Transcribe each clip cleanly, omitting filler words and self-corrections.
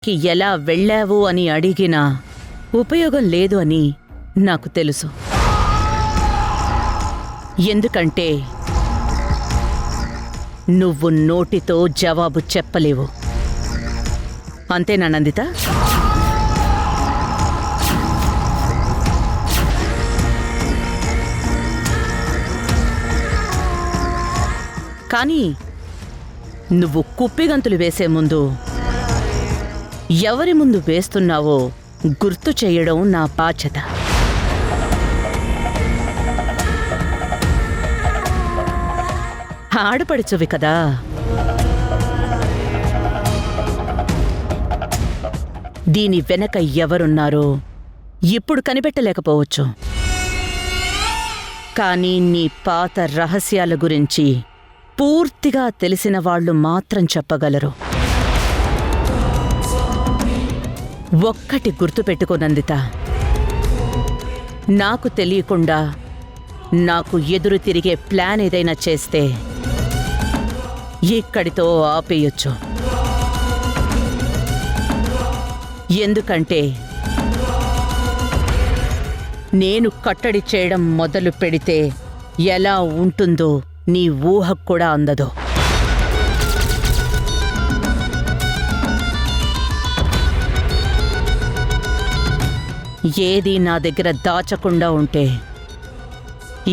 ఎలా వెళ్ళావు అని అడిగినా ఉపయోగం లేదు అని నాకు తెలుసు. ఎందుకంటే నువ్వు నోటితో జవాబు చెప్పలేవు. అంతేనా నందిత? కానీ నువ్వు కుప్పిగంతులు వేసే ముందు ఎవరి ముందు వేస్తున్నావో గుర్తు చేయడం నా బాధ్యత. ఆడపడుచువి కదా. దీని వెనక ఎవరున్నారో ఇప్పుడు కనిపెట్టలేకపోవచ్చు. కానీ నీ పాత రహస్యాల గురించి పూర్తిగా తెలిసిన వాళ్ళు మాత్రం చెప్పగలరు. ఒక్కటి గుర్తుపెట్టుకో నందిత, నాకు తెలియకుండా నాకు ఎదురు తిరిగే ప్లాన్ ఏదైనా చేస్తే ఇక్కడితో ఆపేయొచ్చు. ఎందుకంటే నేను కట్టడి చేయడం మొదలు పెడితే ఎలా ఉంటుందో నీ ఊహకు కూడా అందదు. ఏదీ నా దగ్గర దాచకుండా ఉంటే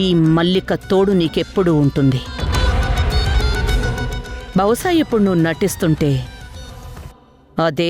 ఈ మల్లిక తోడు నీకెప్పుడూ ఉంటుంది. బహుశా ఇప్పుడు నువ్వు నటిస్తుంటే అదే